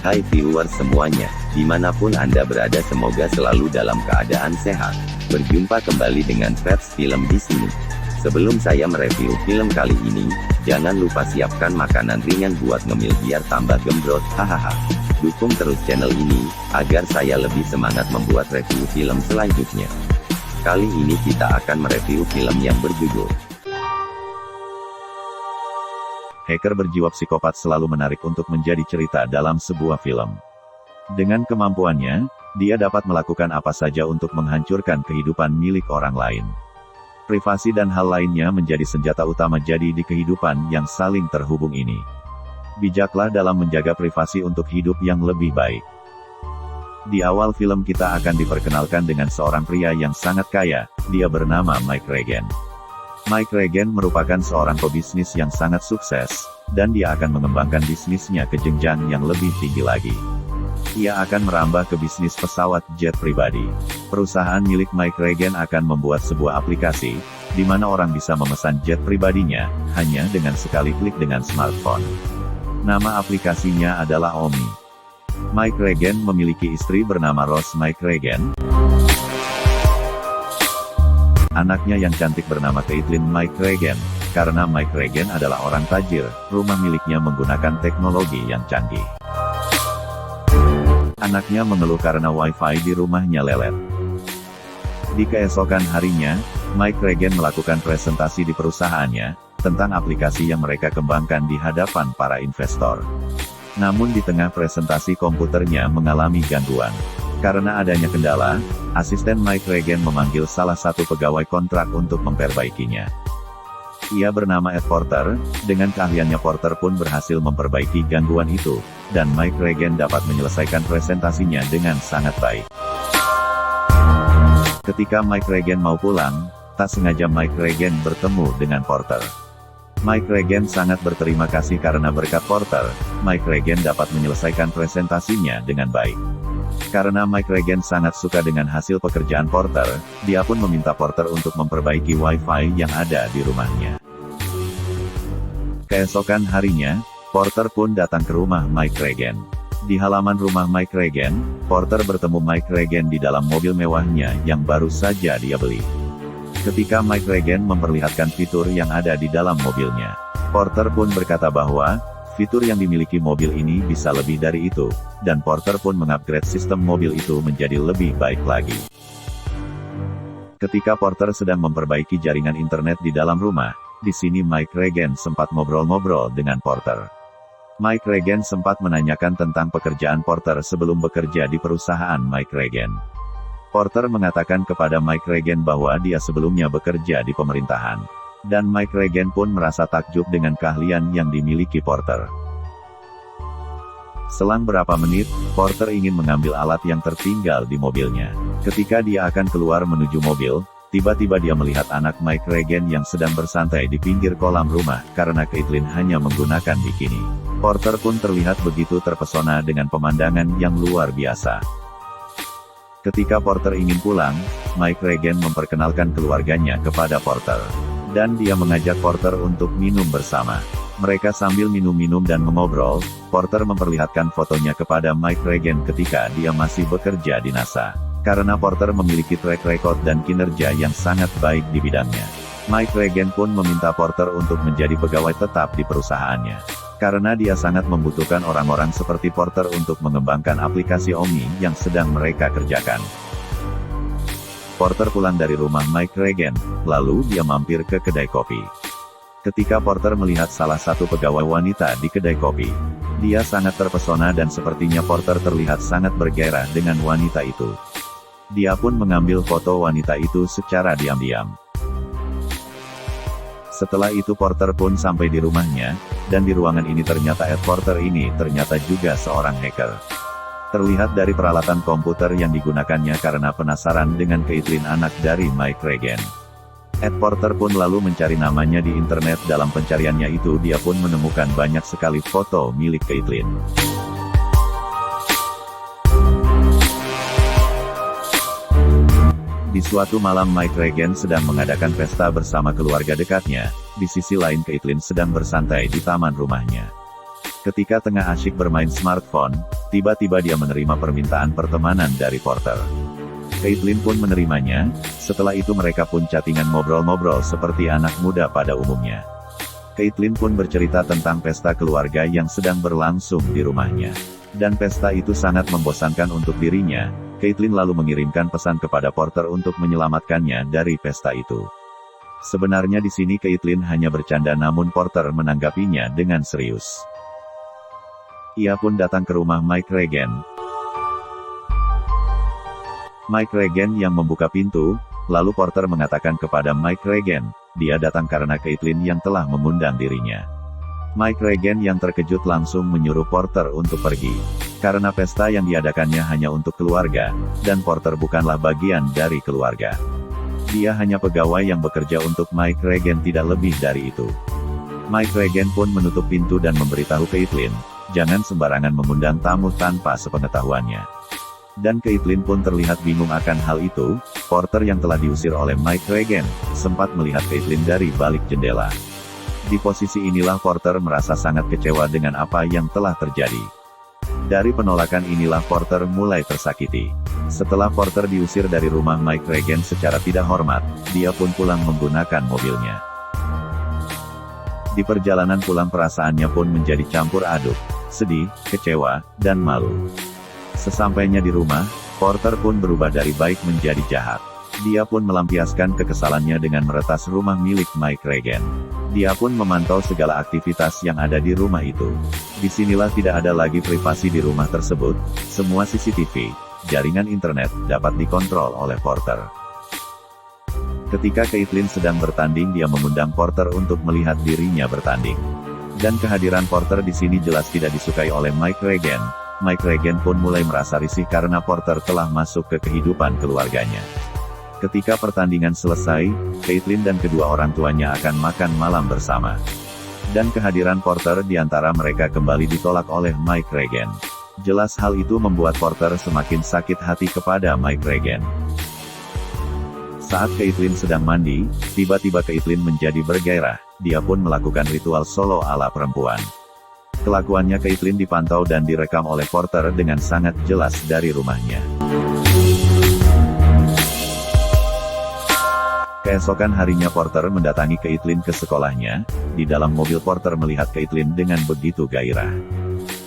Hai viewers semuanya, dimanapun Anda berada semoga selalu dalam keadaan sehat. Berjumpa kembali dengan Vibes Film di sini. Sebelum saya mereview film kali ini, jangan lupa siapkan makanan ringan buat ngemil biar tambah gembrot, hahaha. Dukung terus channel ini, agar saya lebih semangat membuat review film selanjutnya. Kali ini kita akan mereview film yang berjudul Hacker berjiwa psikopat selalu menarik untuk menjadi cerita dalam sebuah film. Dengan kemampuannya, dia dapat melakukan apa saja untuk menghancurkan kehidupan milik orang lain. Privasi dan hal lainnya menjadi senjata utama jadi di kehidupan yang saling terhubung ini. Bijaklah dalam menjaga privasi untuk hidup yang lebih baik. Di awal film kita akan diperkenalkan dengan seorang pria yang sangat kaya, dia bernama Mike Regan. Mike Regan merupakan seorang pebisnis yang sangat sukses, dan dia akan mengembangkan bisnisnya ke jenjang yang lebih tinggi lagi. Ia akan merambah ke bisnis pesawat jet pribadi. Perusahaan milik Mike Regan akan membuat sebuah aplikasi, di mana orang bisa memesan jet pribadinya, hanya dengan sekali klik dengan smartphone. Nama aplikasinya adalah Omni. Mike Regan memiliki istri bernama Rose Mike Regan. Anaknya yang cantik bernama Caitlin Mike Regan. Karena Mike Regan adalah orang tajir, rumah miliknya menggunakan teknologi yang canggih. Anaknya mengeluh karena wifi di rumahnya lelet. Di keesokan harinya, Mike Regan melakukan presentasi di perusahaannya, tentang aplikasi yang mereka kembangkan di hadapan para investor. Namun di tengah presentasi komputernya mengalami gangguan. Karena adanya kendala, asisten Mike Regan memanggil salah satu pegawai kontrak untuk memperbaikinya. Ia bernama Ed Porter, dengan keahliannya Porter pun berhasil memperbaiki gangguan itu, dan Mike Regan dapat menyelesaikan presentasinya dengan sangat baik. Ketika Mike Regan mau pulang, tak sengaja Mike Regan bertemu dengan Porter. Mike Regan sangat berterima kasih karena berkat Porter, Mike Regan dapat menyelesaikan presentasinya dengan baik. Karena Mike Regan sangat suka dengan hasil pekerjaan Porter, dia pun meminta Porter untuk memperbaiki wifi yang ada di rumahnya. Keesokan harinya, Porter pun datang ke rumah Mike Regan. Di halaman rumah Mike Regan, Porter bertemu Mike Regan di dalam mobil mewahnya yang baru saja dia beli. Ketika Mike Regan memperlihatkan fitur yang ada di dalam mobilnya, Porter pun berkata bahwa fitur yang dimiliki mobil ini bisa lebih dari itu, dan Porter pun mengupgrade sistem mobil itu menjadi lebih baik lagi. Ketika Porter sedang memperbaiki jaringan internet di dalam rumah, di sini Mike Regan sempat ngobrol-ngobrol dengan Porter. Mike Regan sempat menanyakan tentang pekerjaan Porter sebelum bekerja di perusahaan Mike Regan. Porter mengatakan kepada Mike Regan bahwa dia sebelumnya bekerja di pemerintahan. Dan Mike Regan pun merasa takjub dengan keahlian yang dimiliki Porter. Selang berapa menit, Porter ingin mengambil alat yang tertinggal di mobilnya. Ketika dia akan keluar menuju mobil, tiba-tiba dia melihat anak Mike Regan yang sedang bersantai di pinggir kolam rumah, karena Caitlin hanya menggunakan bikini. Porter pun terlihat begitu terpesona dengan pemandangan yang luar biasa. Ketika Porter ingin pulang, Mike Regan memperkenalkan keluarganya kepada Porter. Dan dia mengajak Porter untuk minum bersama. Mereka sambil minum-minum dan mengobrol, Porter memperlihatkan fotonya kepada Mike Regan ketika dia masih bekerja di NASA. Karena Porter memiliki track record dan kinerja yang sangat baik di bidangnya. Mike Regan pun meminta Porter untuk menjadi pegawai tetap di perusahaannya. Karena dia sangat membutuhkan orang-orang seperti Porter untuk mengembangkan aplikasi Omni yang sedang mereka kerjakan. Porter pulang dari rumah Mike Regan, lalu dia mampir ke kedai kopi. Ketika Porter melihat salah satu pegawai wanita di kedai kopi, dia sangat terpesona dan sepertinya Porter terlihat sangat bergairah dengan wanita itu. Dia pun mengambil foto wanita itu secara diam-diam. Setelah itu Porter pun sampai di rumahnya, dan di ruangan ini ternyata Ed Porter ini ternyata juga seorang hacker. Terlihat dari peralatan komputer yang digunakannya karena penasaran dengan Caitlin anak dari Mike Regan. Ed Porter pun lalu mencari namanya di internet. Dalam pencariannya itu dia pun menemukan banyak sekali foto milik Caitlin. Di suatu malam Mike Regan sedang mengadakan pesta bersama keluarga dekatnya, di sisi lain Caitlin sedang bersantai di taman rumahnya. Ketika tengah asyik bermain smartphone, tiba-tiba dia menerima permintaan pertemanan dari Porter. Caitlin pun menerimanya. Setelah itu mereka pun chattingan ngobrol-ngobrol seperti anak muda pada umumnya. Caitlin pun bercerita tentang pesta keluarga yang sedang berlangsung di rumahnya. Dan pesta itu sangat membosankan untuk dirinya. Caitlin lalu mengirimkan pesan kepada Porter untuk menyelamatkannya dari pesta itu. Sebenarnya di sini Caitlin hanya bercanda, namun Porter menanggapinya dengan serius. Ia pun datang ke rumah Mike Regan. Mike Regan yang membuka pintu, lalu Porter mengatakan kepada Mike Regan, dia datang karena Caitlin yang telah mengundang dirinya. Mike Regan yang terkejut langsung menyuruh Porter untuk pergi. Karena pesta yang diadakannya hanya untuk keluarga, dan Porter bukanlah bagian dari keluarga. Dia hanya pegawai yang bekerja untuk Mike Regan, tidak lebih dari itu. Mike Regan pun menutup pintu dan memberitahu Caitlin, jangan sembarangan mengundang tamu tanpa sepengetahuannya. Dan Caitlin pun terlihat bingung akan hal itu. Porter yang telah diusir oleh Mike Regan, sempat melihat Caitlin dari balik jendela. Di posisi inilah Porter merasa sangat kecewa dengan apa yang telah terjadi. Dari penolakan inilah Porter mulai tersakiti. Setelah Porter diusir dari rumah Mike Regan secara tidak hormat, dia pun pulang menggunakan mobilnya. Di perjalanan pulang perasaannya pun menjadi campur aduk, sedih, kecewa, dan malu. Sesampainya di rumah, Porter pun berubah dari baik menjadi jahat. Dia pun melampiaskan kekesalannya dengan meretas rumah milik Mike Regan. Dia pun memantau segala aktivitas yang ada di rumah itu. Disinilah tidak ada lagi privasi di rumah tersebut. Semua CCTV, jaringan internet, dapat dikontrol oleh Porter. Ketika Caitlin sedang bertanding, dia mengundang Porter untuk melihat dirinya bertanding. Dan kehadiran Porter di sini jelas tidak disukai oleh Mike Regan. Mike Regan pun mulai merasa risih karena Porter telah masuk ke kehidupan keluarganya. Ketika pertandingan selesai, Caitlin dan kedua orang tuanya akan makan malam bersama. Dan kehadiran Porter di antara mereka kembali ditolak oleh Mike Regan. Jelas hal itu membuat Porter semakin sakit hati kepada Mike Regan. Saat Caitlin sedang mandi, tiba-tiba Caitlin menjadi bergairah. Dia pun melakukan ritual solo ala perempuan. Kelakuannya Caitlin dipantau dan direkam oleh Porter dengan sangat jelas dari rumahnya. Keesokan harinya Porter mendatangi Caitlin ke sekolahnya. Di dalam mobil Porter melihat Caitlin dengan begitu gairah.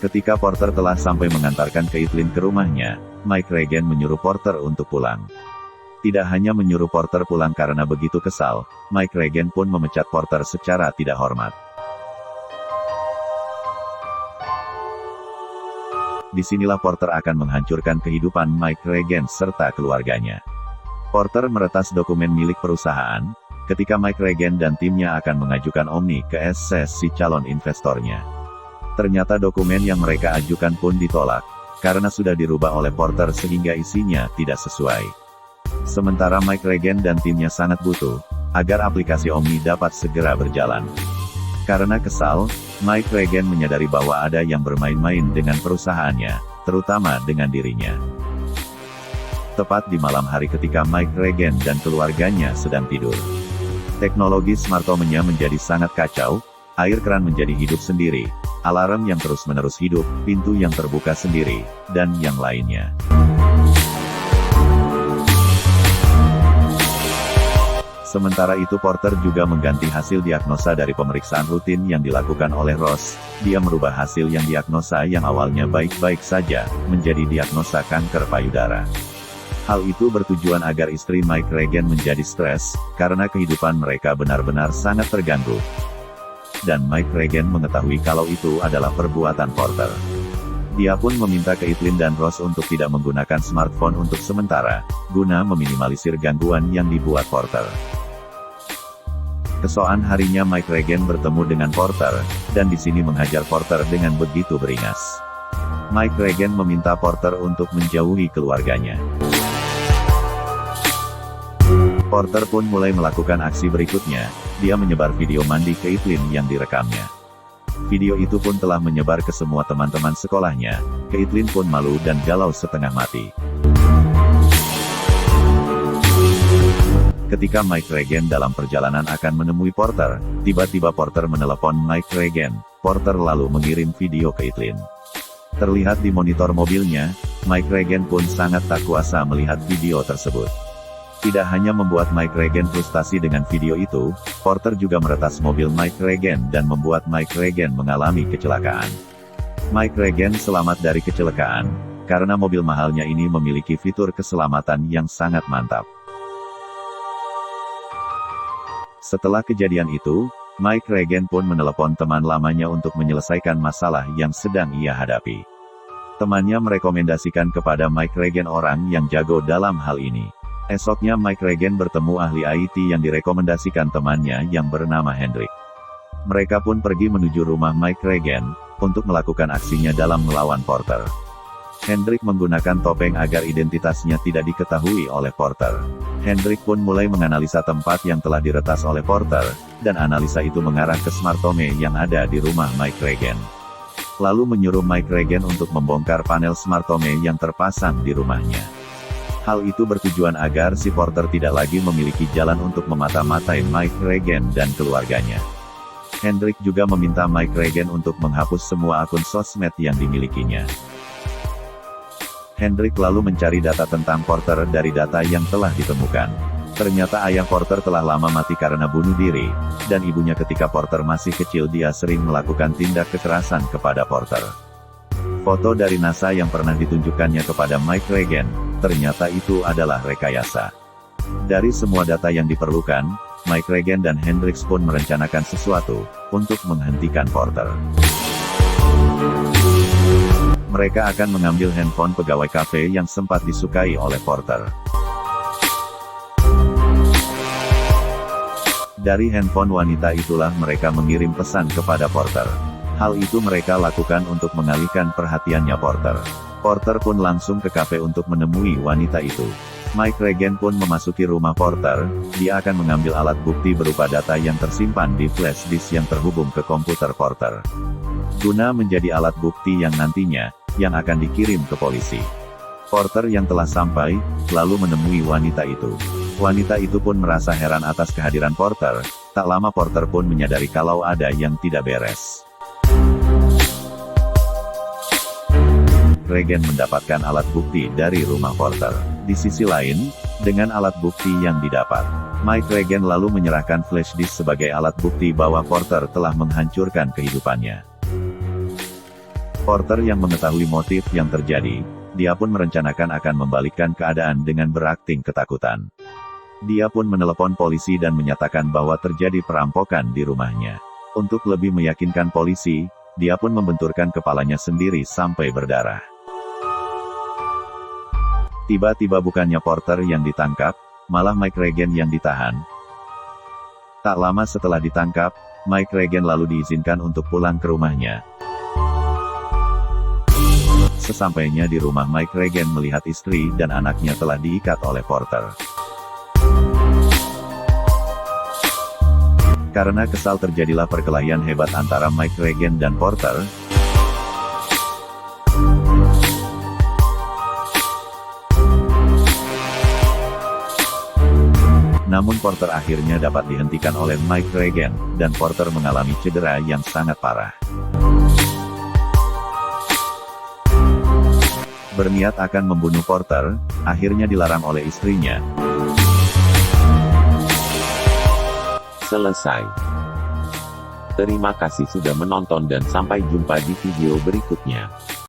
Ketika Porter telah sampai mengantarkan Caitlin ke rumahnya, Mike Regan menyuruh Porter untuk pulang. Tidak hanya menyuruh Porter pulang karena begitu kesal, Mike Regan pun memecat Porter secara tidak hormat. Disinilah Porter akan menghancurkan kehidupan Mike Regan serta keluarganya. Porter meretas dokumen milik perusahaan. Ketika Mike Regan dan timnya akan mengajukan Omni ke si calon investornya. Ternyata dokumen yang mereka ajukan pun ditolak, karena sudah dirubah oleh Porter sehingga isinya tidak sesuai. Sementara Mike Regan dan timnya sangat butuh, agar aplikasi Omni dapat segera berjalan. Karena kesal, Mike Regan menyadari bahwa ada yang bermain-main dengan perusahaannya, terutama dengan dirinya. Tepat di malam hari ketika Mike Regan dan keluarganya sedang tidur. Teknologi smart home-nya menjadi sangat kacau, air keran menjadi hidup sendiri, alarm yang terus-menerus hidup, pintu yang terbuka sendiri, dan yang lainnya. Sementara itu Porter juga mengganti hasil diagnosa dari pemeriksaan rutin yang dilakukan oleh Ross. Dia merubah hasil yang diagnosa yang awalnya baik-baik saja, menjadi diagnosa kanker payudara. Hal itu bertujuan agar istri Mike Regan menjadi stres, karena kehidupan mereka benar-benar sangat terganggu. Dan Mike Regan mengetahui kalau itu adalah perbuatan Porter. Dia pun meminta Caitlin dan Ross untuk tidak menggunakan smartphone untuk sementara, guna meminimalisir gangguan yang dibuat Porter. Keesokan harinya Mike Regan bertemu dengan Porter, dan di sini menghajar Porter dengan begitu beringas. Mike Regan meminta Porter untuk menjauhi keluarganya. Porter pun mulai melakukan aksi berikutnya. Dia menyebar video mandi Caitlin yang direkamnya. Video itu pun telah menyebar ke semua teman-teman sekolahnya. Caitlin pun malu dan galau setengah mati. Ketika Mike Regan dalam perjalanan akan menemui Porter, tiba-tiba Porter menelepon Mike Regan. Porter lalu mengirim video ke Evelyn. Terlihat di monitor mobilnya, Mike Regan pun sangat tak kuasa melihat video tersebut. Tidak hanya membuat Mike Regan frustasi dengan video itu, Porter juga meretas mobil Mike Regan dan membuat Mike Regan mengalami kecelakaan. Mike Regan selamat dari kecelakaan, karena mobil mahalnya ini memiliki fitur keselamatan yang sangat mantap. Setelah kejadian itu, Mike Regan pun menelepon teman lamanya untuk menyelesaikan masalah yang sedang ia hadapi. Temannya merekomendasikan kepada Mike Regan orang yang jago dalam hal ini. Esoknya Mike Regan bertemu ahli IT yang direkomendasikan temannya yang bernama Hendrik. Mereka pun pergi menuju rumah Mike Regan, untuk melakukan aksinya dalam melawan Porter. Hendrik menggunakan topeng agar identitasnya tidak diketahui oleh Porter. Hendrik pun mulai menganalisa tempat yang telah diretas oleh Porter, dan analisa itu mengarah ke smartphone yang ada di rumah Mike Regan. Lalu menyuruh Mike Regan untuk membongkar panel smartphone yang terpasang di rumahnya. Hal itu bertujuan agar si Porter tidak lagi memiliki jalan untuk memata-matai Mike Regan dan keluarganya. Hendrik juga meminta Mike Regan untuk menghapus semua akun sosmed yang dimilikinya. Hendrik lalu mencari data tentang Porter dari data yang telah ditemukan. Ternyata ayah Porter telah lama mati karena bunuh diri, dan ibunya ketika Porter masih kecil dia sering melakukan tindak kekerasan kepada Porter. Foto dari NASA yang pernah ditunjukkannya kepada Mike Regan, ternyata itu adalah rekayasa. Dari semua data yang diperlukan, Mike Regan dan Hendricks pun merencanakan sesuatu, untuk menghentikan Porter. Mereka akan mengambil handphone pegawai kafe yang sempat disukai oleh Porter. Dari handphone wanita itulah mereka mengirim pesan kepada Porter. Hal itu mereka lakukan untuk mengalihkan perhatiannya Porter. Porter pun langsung ke kafe untuk menemui wanita itu. Mike Regan pun memasuki rumah Porter, dia akan mengambil alat bukti berupa data yang tersimpan di flash disk yang terhubung ke komputer Porter. Guna menjadi alat bukti yang nantinya, yang akan dikirim ke polisi. Porter yang telah sampai, lalu menemui wanita itu. Wanita itu pun merasa heran atas kehadiran Porter, tak lama Porter pun menyadari kalau ada yang tidak beres. Regan mendapatkan alat bukti dari rumah Porter. Di sisi lain, dengan alat bukti yang didapat, Mike Regan lalu menyerahkan flash disk sebagai alat bukti bahwa Porter telah menghancurkan kehidupannya. Porter yang mengetahui motif yang terjadi, dia pun merencanakan akan membalikkan keadaan dengan berakting ketakutan. Dia pun menelepon polisi dan menyatakan bahwa terjadi perampokan di rumahnya. Untuk lebih meyakinkan polisi, dia pun membenturkan kepalanya sendiri sampai berdarah. Tiba-tiba bukannya Porter yang ditangkap, malah Mike Regan yang ditahan. Tak lama setelah ditangkap, Mike Regan lalu diizinkan untuk pulang ke rumahnya. Sesampainya di rumah, Mike Regan melihat istri dan anaknya telah diikat oleh Porter. Karena kesal terjadilah perkelahian hebat antara Mike Regan dan Porter. Namun Porter akhirnya dapat dihentikan oleh Mike Regan, dan Porter mengalami cedera yang sangat parah. Berniat akan membunuh Porter, akhirnya dilarang oleh istrinya. Selesai. Terima kasih sudah menonton dan sampai jumpa di video berikutnya.